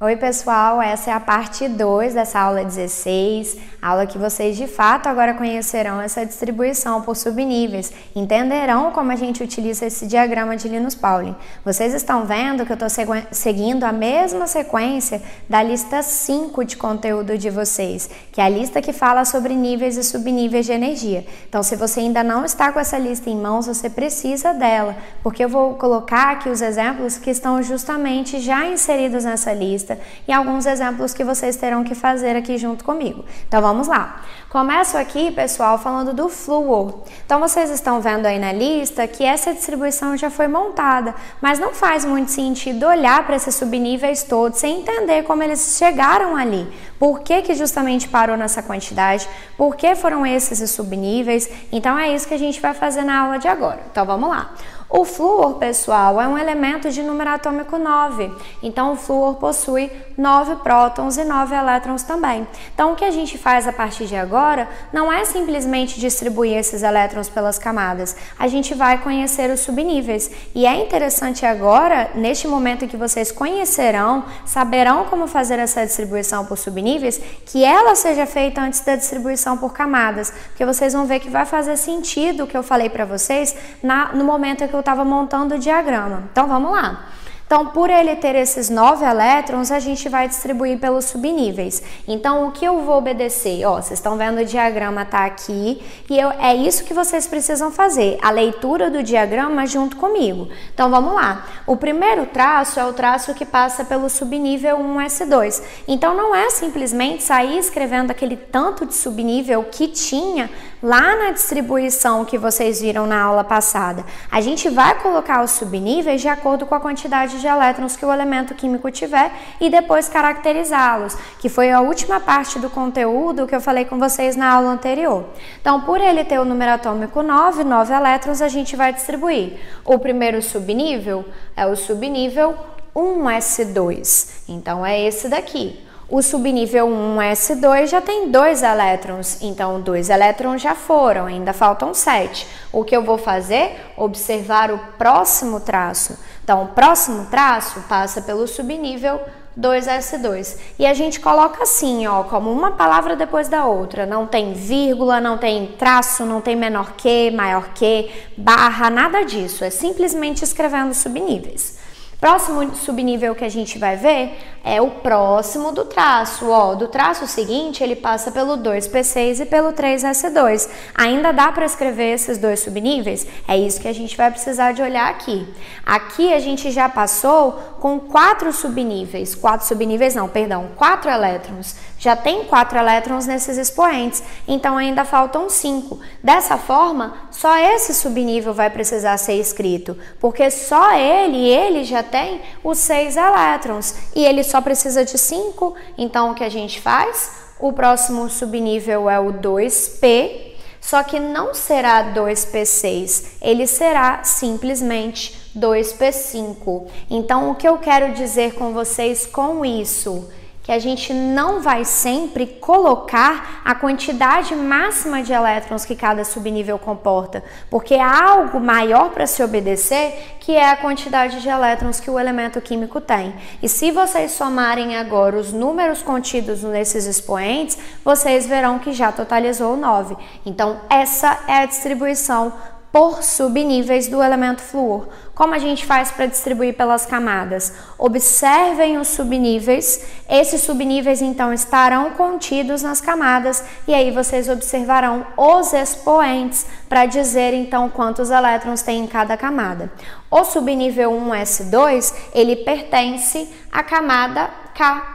Oi pessoal, essa é a parte 2 dessa aula 16, aula que vocês de fato agora conhecerão essa distribuição por subníveis, entenderão como a gente utiliza esse diagrama de Linus Pauling. Vocês estão vendo que eu estou seguindo a mesma sequência da lista 5 de conteúdo de vocês, que é a lista que fala sobre níveis e subníveis de energia. Então se você ainda não está com essa lista em mãos, você precisa dela, porque eu vou colocar aqui os exemplos que estão justamente já inseridos nessa lista, e alguns exemplos que vocês terão que fazer aqui junto comigo. Então vamos lá. Começo aqui, pessoal, falando do flúor. Então vocês estão vendo aí na lista que essa distribuição já foi montada, mas não faz muito sentido olhar para esses subníveis todos sem entender como eles chegaram ali. Por que justamente parou nessa quantidade? Por que foram esses os subníveis? Então é isso que a gente vai fazer na aula de agora. Então vamos lá. O flúor, pessoal, é um elemento de número atômico 9. Então o flúor possui 9 prótons e 9 elétrons também. Então o que a gente faz a partir de agora não é simplesmente distribuir esses elétrons pelas camadas. A gente vai conhecer os subníveis. E é interessante agora, neste momento em que vocês conhecerão, saberão como fazer essa distribuição por subníveis, que ela seja feita antes da distribuição por camadas. Porque vocês vão ver que vai fazer sentido o que eu falei para vocês no momento em que eu estava montando o diagrama. Então vamos lá. Então, por ele ter esses 9 elétrons, a gente vai distribuir pelos subníveis. Então, o que eu vou obedecer? Ó, vocês estão vendo o diagrama tá aqui e é isso que vocês precisam fazer, a leitura do diagrama junto comigo. Então, vamos lá. O primeiro traço é o traço que passa pelo subnível 1s2. Então, não é simplesmente sair escrevendo aquele tanto de subnível que tinha lá na distribuição que vocês viram na aula passada. A gente vai colocar os subníveis de acordo com a quantidade de elétrons que o elemento químico tiver e depois caracterizá-los, que foi a última parte do conteúdo que eu falei com vocês na aula anterior. Então, por ele ter o número atômico 9 elétrons, a gente vai distribuir. O primeiro subnível é o subnível 1s2, então é esse daqui. O subnível 1s2 já tem 2 elétrons, então 2 elétrons já foram, ainda faltam 7. O que eu vou fazer? Observar o próximo traço. Então, o próximo traço passa pelo subnível 2s2. E a gente coloca assim, ó, como uma palavra depois da outra. Não tem vírgula, não tem traço, não tem menor que, maior que, barra, nada disso. É simplesmente escrevendo subníveis. Próximo subnível que a gente vai ver é o próximo do traço. Ó, do traço seguinte, ele passa pelo 2p6 e pelo 3s2. Ainda dá para escrever esses dois subníveis? É isso que a gente vai precisar de olhar aqui. Aqui a gente já passou com 4 subníveis. 4 elétrons. Já tem 4 elétrons nesses expoentes, então ainda faltam 5. Dessa forma, só esse subnível vai precisar ser escrito, porque só ele já tem os 6 elétrons e ele só precisa de 5. Então o que a gente faz? O próximo subnível é o 2p, só que não será 2p6, ele será simplesmente 2p5. Então o que eu quero dizer com vocês com isso? Que a gente não vai sempre colocar a quantidade máxima de elétrons que cada subnível comporta, porque há algo maior para se obedecer, que é a quantidade de elétrons que o elemento químico tem. E se vocês somarem agora os números contidos nesses expoentes, vocês verão que já totalizou 9. Então, essa é a distribuição por subníveis do elemento flúor. Como a gente faz para distribuir pelas camadas? Observem os subníveis. Esses subníveis, então, estarão contidos nas camadas e aí vocês observarão os expoentes para dizer, então, quantos elétrons tem em cada camada. O subnível 1s2, ele pertence à camada K.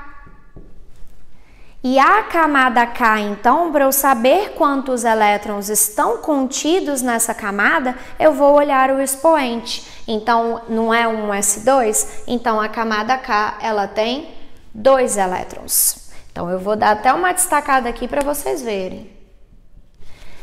E a camada K, então, para eu saber quantos elétrons estão contidos nessa camada, eu vou olhar o expoente. Então, não é 1s2? Então, a camada K, ela tem 2 elétrons. Então, eu vou dar até uma destacada aqui para vocês verem.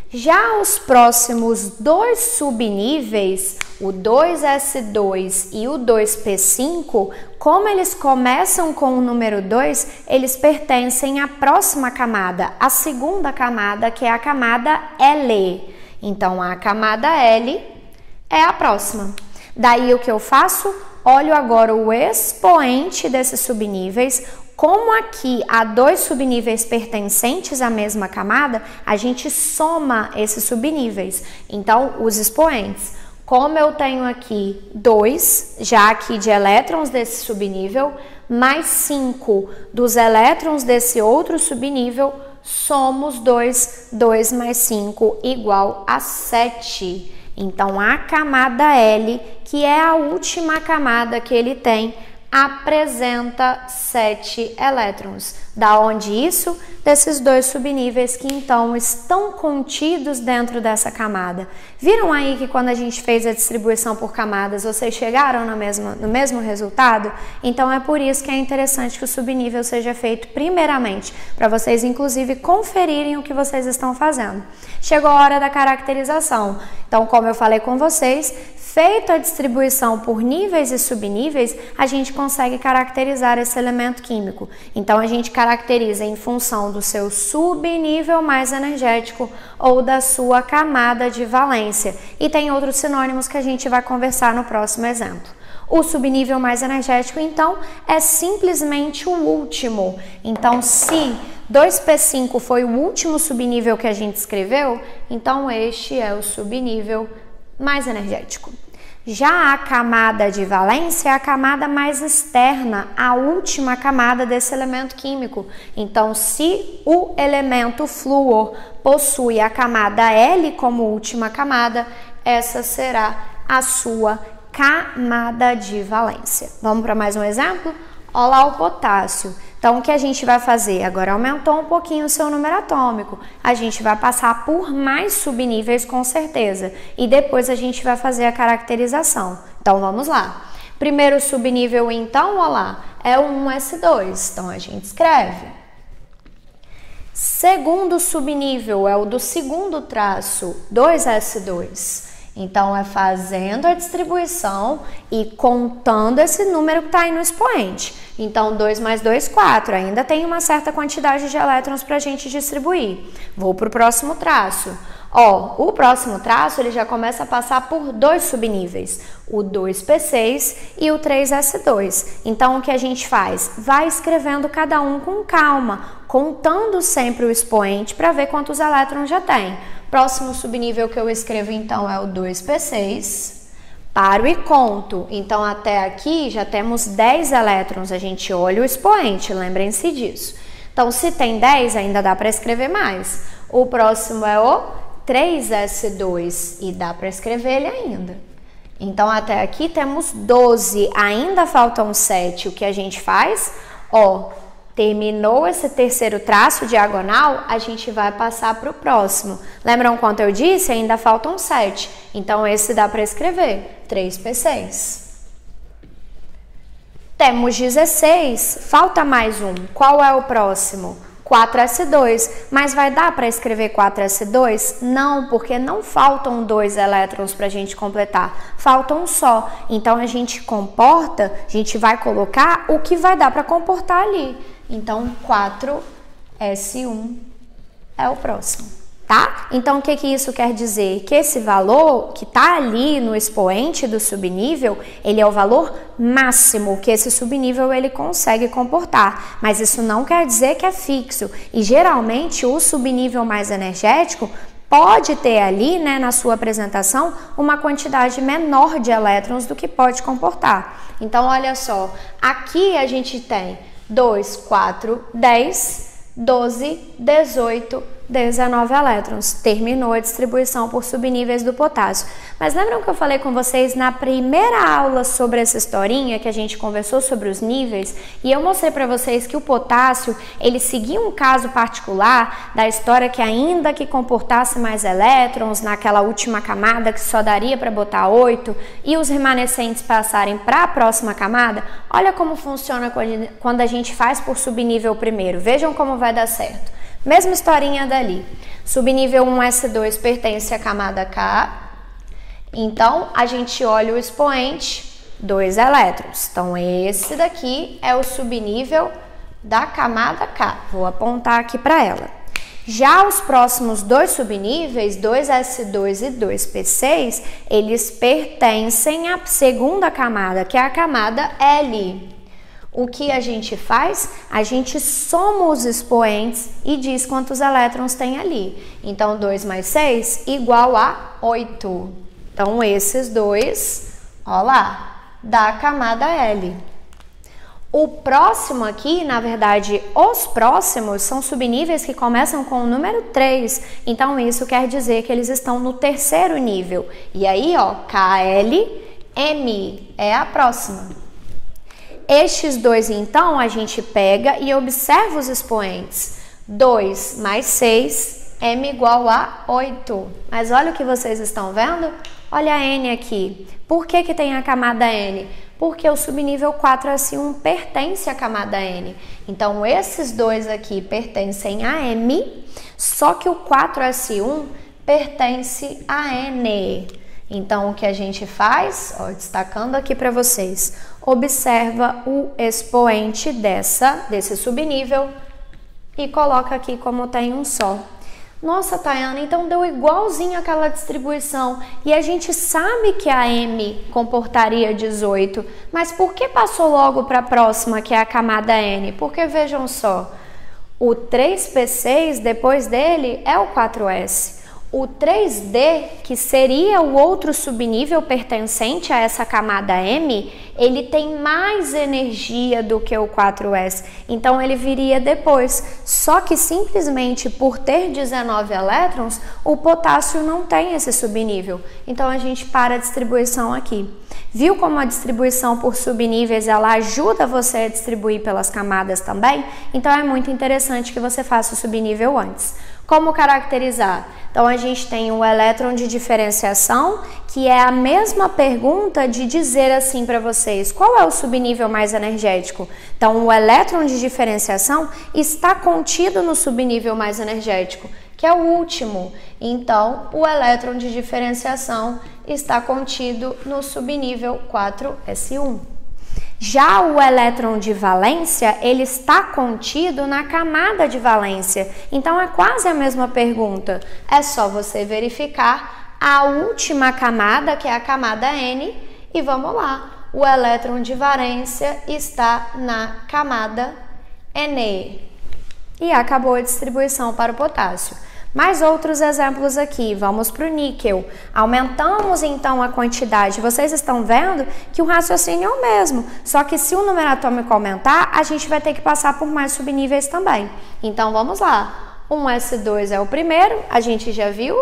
Já os próximos dois subníveis, o 2s2 e o 2p5, como eles começam com o número 2, eles pertencem à próxima camada, a segunda camada, que é a camada L. Então, a camada L é a próxima. Daí, o que eu faço? olho agora o expoente desses subníveis. Como aqui há dois subníveis pertencentes à mesma camada, a gente soma esses subníveis. Então, os expoentes. Como eu tenho aqui 2, já aqui de elétrons desse subnível, mais 5 dos elétrons desse outro subnível, somos 2, 2 mais 5 igual a 7. Então, a camada L, que é a última camada que ele tem, apresenta 7 elétrons. Da onde isso? Desses dois subníveis que então estão contidos dentro dessa camada. Viram aí que quando a gente fez a distribuição por camadas, vocês chegaram no mesmo resultado? Então é por isso que é interessante que o subnível seja feito primeiramente, para vocês inclusive conferirem o que vocês estão fazendo. Chegou a hora da caracterização. Então, como eu falei com vocês, feita a distribuição por níveis e subníveis, a gente consegue caracterizar esse elemento químico. Então, a gente caracteriza em função do seu subnível mais energético ou da sua camada de valência. E tem outros sinônimos que a gente vai conversar no próximo exemplo. O subnível mais energético, então, é simplesmente o último. Então, se 2p5 foi o último subnível que a gente escreveu, então este é o subnível mais energético. Já a camada de valência é a camada mais externa, a última camada desse elemento químico. Então, se o elemento flúor possui a camada L como última camada, essa será a sua camada de valência. Vamos para mais um exemplo? Olha lá o potássio. Então, o que a gente vai fazer? Agora aumentou um pouquinho o seu número atômico. A gente vai passar por mais subníveis com certeza. E depois a gente vai fazer a caracterização. Então, vamos lá. Primeiro subnível, então, olha lá, é o 1s2. Então, a gente escreve. Segundo subnível é o do segundo traço, 2s2. Então, é fazendo a distribuição e contando esse número que está aí no expoente. Então, 2 mais 2, 4. Ainda tem uma certa quantidade de elétrons para a gente distribuir. Vou para o próximo traço. O próximo traço ele já começa a passar por dois subníveis, o 2p6 e o 3s2. Então, o que a gente faz? Vai escrevendo cada um com calma, contando sempre o expoente para ver quantos elétrons já tem. Próximo subnível que eu escrevo, então, é o 2p6. Paro e conto. Então, até aqui já temos 10 elétrons. A gente olha o expoente, lembrem-se disso. Então, se tem 10, ainda dá para escrever mais. O próximo é o 3s2 e dá para escrever ele ainda. Então, até aqui temos 12. Ainda faltam 7. O que a gente faz? Terminou esse terceiro traço diagonal, a gente vai passar para o próximo. Lembram quanto eu disse? Ainda faltam 7. Então, esse dá para escrever, 3p6. Temos 16, falta mais um. Qual é o próximo? 4s2. Mas vai dar para escrever 4s2? Não, porque não faltam 2 elétrons para a gente completar. Faltam um só. Então, a gente vai colocar o que vai dar para comportar ali. Então, 4s1 é o próximo, tá? Então, o que isso quer dizer? Que esse valor que está ali no expoente do subnível, ele é o valor máximo que esse subnível ele consegue comportar. Mas isso não quer dizer que é fixo. E, geralmente, o subnível mais energético pode ter ali, né, na sua apresentação, uma quantidade menor de elétrons do que pode comportar. Então, olha só, aqui a gente tem 2, 4, 10, 12, 18, 19 elétrons. Terminou a distribuição por subníveis do potássio. Mas lembram que eu falei com vocês na primeira aula sobre essa historinha que a gente conversou sobre os níveis? E eu mostrei para vocês que o potássio, ele seguia um caso particular da história que ainda que comportasse mais elétrons naquela última camada que só daria para botar 8 e os remanescentes passarem para a próxima camada. Olha como funciona quando a gente faz por subnível primeiro. Vejam como vai dar certo. Mesma historinha dali. Subnível 1s2 pertence à camada K. Então, a gente olha o expoente, 2 elétrons. Então, esse daqui é o subnível da camada K. Vou apontar aqui para ela. Já os próximos dois subníveis, 2S2 e 2P6, eles pertencem à segunda camada, que é a camada L. O que a gente faz? A gente soma os expoentes e diz quantos elétrons tem ali. Então, 2 mais 6 igual a 8. Então, esses dois, ó lá, da camada L. O próximo aqui, na verdade, os próximos são subníveis que começam com o número 3. Então, isso quer dizer que eles estão no terceiro nível. E aí, ó, KLM é a próxima. Estes dois, então, a gente pega e observa os expoentes. 2 mais 6, M igual a 8. Mas olha o que vocês estão vendo? Olha a N aqui. Por que que tem a camada N? Porque o subnível 4S1 pertence à camada N. Então, esses dois aqui pertencem a M, só que o 4S1 pertence a N. Então, o que a gente faz, ó, destacando aqui para vocês, observa o expoente desse subnível e coloca aqui como tem um só. Nossa, Tayana, então deu igualzinho aquela distribuição e a gente sabe que a M comportaria 18, mas por que passou logo para a próxima, que é a camada N? Porque vejam só, o 3P6 depois dele é o 4S. O 3D, que seria o outro subnível pertencente a essa camada M, ele tem mais energia do que o 4S, então ele viria depois. Só que simplesmente por ter 19 elétrons, o potássio não tem esse subnível. Então a gente para a distribuição aqui. Viu como a distribuição por subníveis ela ajuda você a distribuir pelas camadas também? Então é muito interessante que você faça o subnível antes. Como caracterizar? Então, a gente tem o elétron de diferenciação, que é a mesma pergunta de dizer assim para vocês, qual é o subnível mais energético? Então, o elétron de diferenciação está contido no subnível mais energético, que é o último. Então, o elétron de diferenciação está contido no subnível 4S1. Já o elétron de valência, ele está contido na camada de valência. Então, é quase a mesma pergunta. É só você verificar a última camada, que é a camada N, e vamos lá. O elétron de valência está na camada Ne. E acabou a distribuição para o potássio. Mais outros exemplos aqui, vamos para o níquel. Aumentamos então a quantidade. Vocês estão vendo que o raciocínio é o mesmo, só que se o número atômico aumentar, a gente vai ter que passar por mais subníveis também. Então vamos lá. 1S2 é o primeiro, a gente já viu.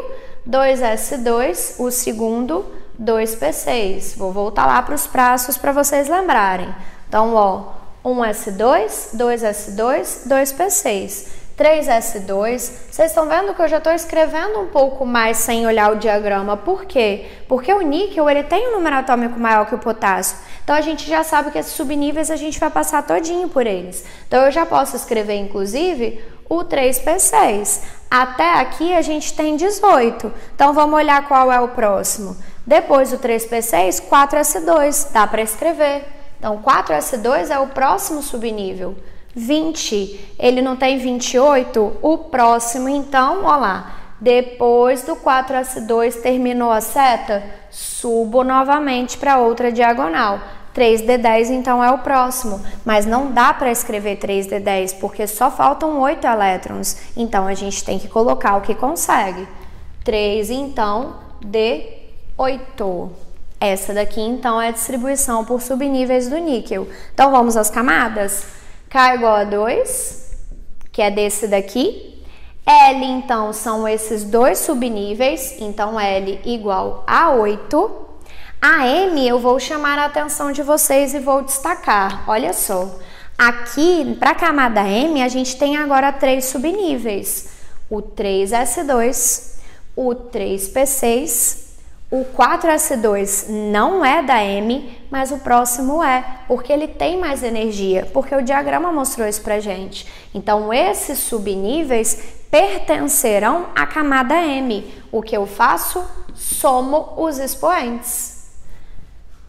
2S2, o segundo, 2P6. Vou voltar lá para os traços para vocês lembrarem. Então, ó, 1S2, 2S2, 2P6. 3S2, vocês estão vendo que eu já estou escrevendo um pouco mais sem olhar o diagrama. Por quê? Porque o níquel ele tem um número atômico maior que o potássio. Então, a gente já sabe que esses subníveis a gente vai passar todinho por eles. Então, eu já posso escrever, inclusive, o 3P6. Até aqui, a gente tem 18. Então, vamos olhar qual é o próximo. Depois do 3P6, 4S2. Dá para escrever. Então, 4S2 é o próximo subnível. 20, ele não tem 28? O próximo, então, ó lá, depois do 4S2 terminou a seta, subo novamente para outra diagonal. 3D10, então, é o próximo, mas não dá para escrever 3D10, porque só faltam 8 elétrons, então a gente tem que colocar o que consegue. 3, então, D8. Essa daqui, então, é a distribuição por subníveis do níquel. Então, vamos às camadas? K igual a 2, que é desse daqui. L, então, são esses dois subníveis, então L igual a 8. A M, eu vou chamar a atenção de vocês e vou destacar. Olha só, aqui, para a camada M, a gente tem agora 3 subníveis. O 3S2, o 3P6, o 4S2 não é da M, mas o próximo é, porque ele tem mais energia, porque o diagrama mostrou isso pra gente. Então, esses subníveis pertencerão à camada M. O que eu faço? Somo os expoentes.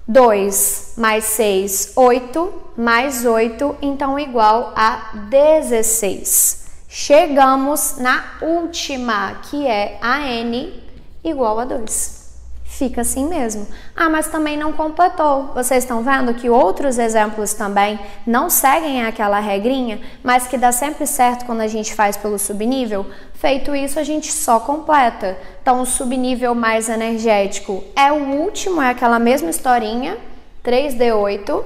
2 mais 6, 8, mais 8, então igual a 16. Chegamos na última, que é a N igual a 2. Fica assim mesmo. Ah, mas também não completou. Vocês estão vendo que outros exemplos também não seguem aquela regrinha, mas que dá sempre certo quando a gente faz pelo subnível? Feito isso, a gente só completa. Então, o subnível mais energético é o último, é aquela mesma historinha, 3D8.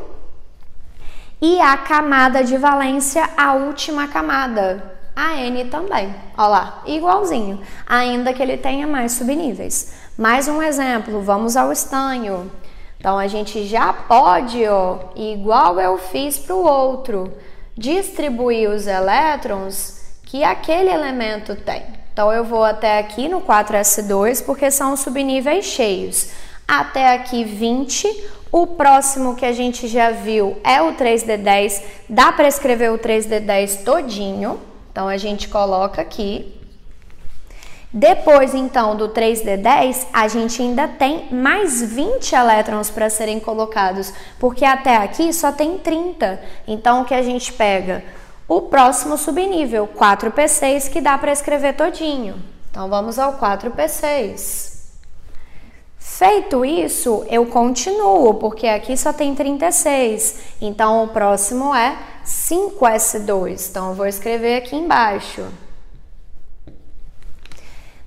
E a camada de valência, a última camada, a N também. Olha lá, igualzinho, ainda que ele tenha mais subníveis. Mais um exemplo, vamos ao estanho. Então, a gente já pode, ó, igual eu fiz para o outro, distribuir os elétrons que aquele elemento tem. Então, eu vou até aqui no 4s2, porque são os subníveis cheios. Até aqui 20, o próximo que a gente já viu é o 3D10, dá para escrever o 3D10 todinho, então a gente coloca aqui. Depois, então, do 3D10, a gente ainda tem mais 20 elétrons para serem colocados, porque até aqui só tem 30. Então, o que a gente pega? O próximo subnível, 4P6, que dá para escrever todinho. Então, vamos ao 4P6. Feito isso, eu continuo, porque aqui só tem 36. Então, o próximo é 5S2. Então, eu vou escrever aqui embaixo.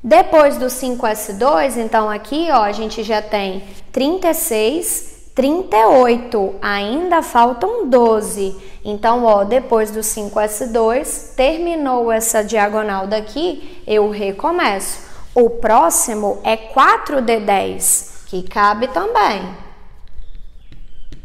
Depois do 5S2, então aqui, ó, a gente já tem 36, 38, ainda faltam 12. Então, ó, depois do 5S2, terminou essa diagonal daqui, eu recomeço. O próximo é 4D10, que cabe também.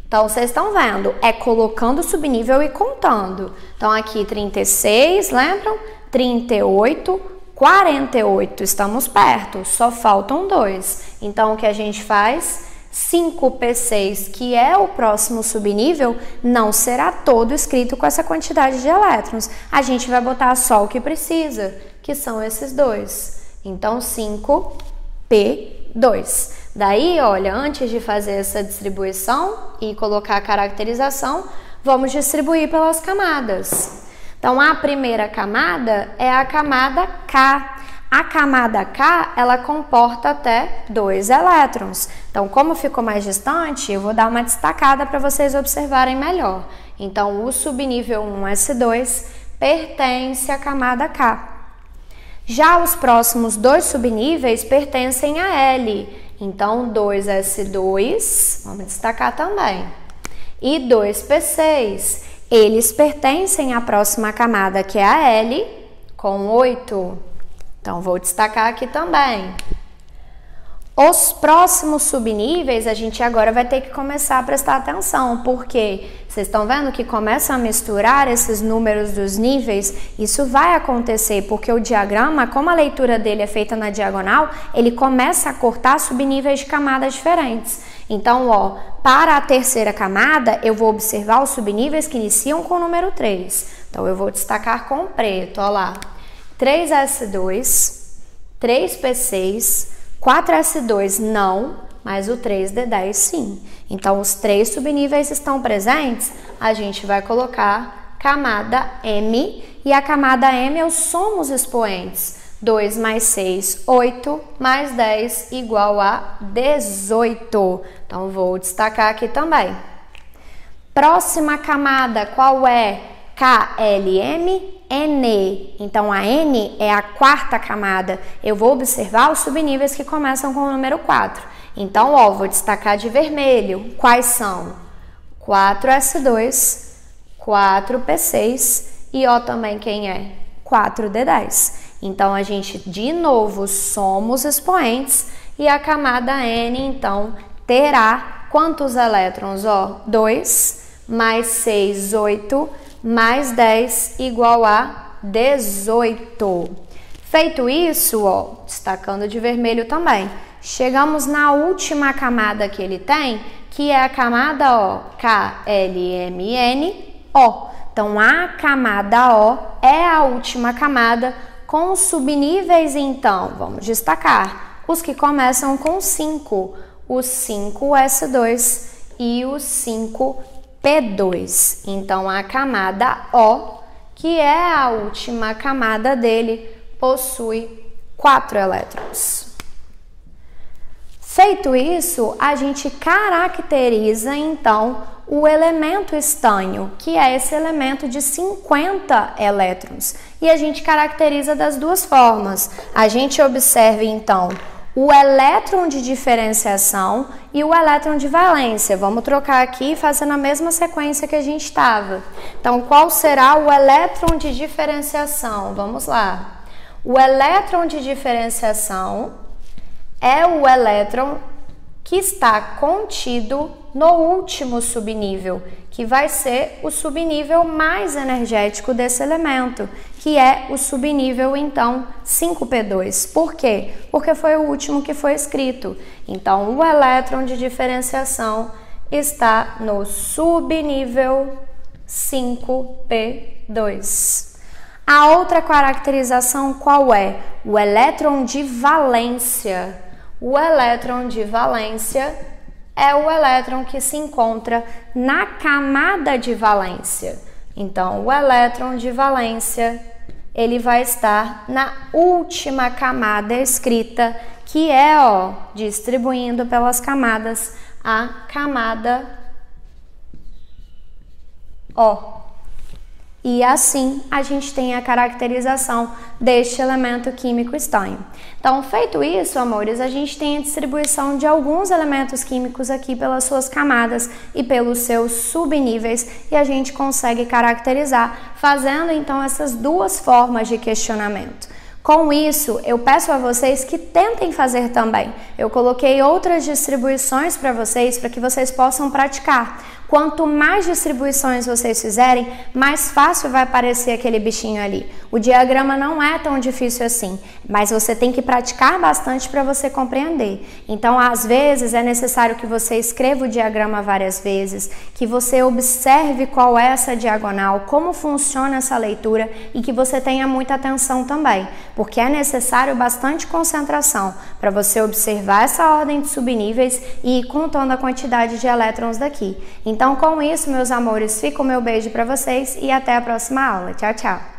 Então, vocês estão vendo, é colocando o subnível e contando. Então, aqui 36, lembram? 38, 48, estamos perto, só faltam 2. Então, o que a gente faz? 5P6, que é o próximo subnível, não será todo escrito com essa quantidade de elétrons. A gente vai botar só o que precisa, que são esses 2. Então, 5P2. Daí, olha, antes de fazer essa distribuição e colocar a caracterização, vamos distribuir pelas camadas. Então, a primeira camada é a camada K. A camada K, ela comporta até 2 elétrons. Então, como ficou mais distante, eu vou dar uma destacada para vocês observarem melhor. Então, o subnível 1s2 pertence à camada K. Já os próximos 2 subníveis pertencem a L. Então, 2s2, vamos destacar também. E 2p6. Eles pertencem à próxima camada, que é a L, com 8. Então, vou destacar aqui também. Os próximos subníveis, a gente agora vai ter que começar a prestar atenção, porque vocês estão vendo que começa a misturar esses números dos níveis? Isso vai acontecer, porque o diagrama, como a leitura dele é feita na diagonal, ele começa a cortar subníveis de camadas diferentes. Então, ó, para a terceira camada, eu vou observar os subníveis que iniciam com o número 3. Então, eu vou destacar com preto, ó lá. 3S2, 3P6, 4S2 não, mas o 3D10 sim. Então, os 3 subníveis estão presentes, a gente vai colocar camada M, e a camada M eu somo os expoentes. 2 mais 6, 8, mais 10 igual a 18. Então, vou destacar aqui também. Próxima camada, qual é? KLM, N. Então, a N é a quarta camada. Eu vou observar os subníveis que começam com o número 4. Então, ó, vou destacar de vermelho. Quais são? 4S2, 4P6 e, ó, também quem é? 4D10. Então, a gente, de novo, soma os expoentes e a camada N, então, terá quantos elétrons? Ó, 2 mais 6, 8, mais 10 igual a 18. Feito isso, ó, destacando de vermelho também, chegamos na última camada que ele tem, que é a camada O, KLMN, O. Então, a camada O é a última camada com subníveis, então, vamos destacar os que começam com 5, o 5S2 e o 5P2. Então, a camada O que é a última camada dele, possui 4 elétrons. Feito isso, a gente caracteriza então o elemento estânio, que é esse elemento de 50 elétrons. E a gente caracteriza das duas formas. A gente observa então o elétron de diferenciação e o elétron de valência. Vamos trocar aqui fazendo a mesma sequência que a gente estava. Então, qual será o elétron de diferenciação? Vamos lá. O elétron de diferenciação é o elétron que está contido no último subnível, que vai ser o subnível mais energético desse elemento, que é o subnível, então, 5p2. Por quê? Porque foi o último que foi escrito. Então, o elétron de diferenciação está no subnível 5p2. A outra caracterização qual é? O elétron de valência. O elétron de valência é o elétron que se encontra na camada de valência. Então, o elétron de valência, ele vai estar na última camada escrita, que é, distribuindo pelas camadas, a camada O. E assim a gente tem a caracterização deste elemento químico estânio. Então, feito isso, amores, a gente tem a distribuição de alguns elementos químicos aqui pelas suas camadas e pelos seus subníveis, e a gente consegue caracterizar fazendo então essas duas formas de questionamento. Com isso, eu peço a vocês que tentem fazer também. Eu coloquei outras distribuições para vocês, para que vocês possam praticar. Quanto mais distribuições vocês fizerem, mais fácil vai aparecer aquele bichinho ali. O diagrama não é tão difícil assim, mas você tem que praticar bastante para você compreender. Então, às vezes, é necessário que você escreva o diagrama várias vezes, que você observe qual é essa diagonal, como funciona essa leitura e que você tenha muita atenção também, porque é necessário bastante concentração para você observar essa ordem de subníveis e ir contando a quantidade de elétrons daqui. Então, com isso, meus amores, fica o meu beijo para vocês e até a próxima aula. Tchau, tchau!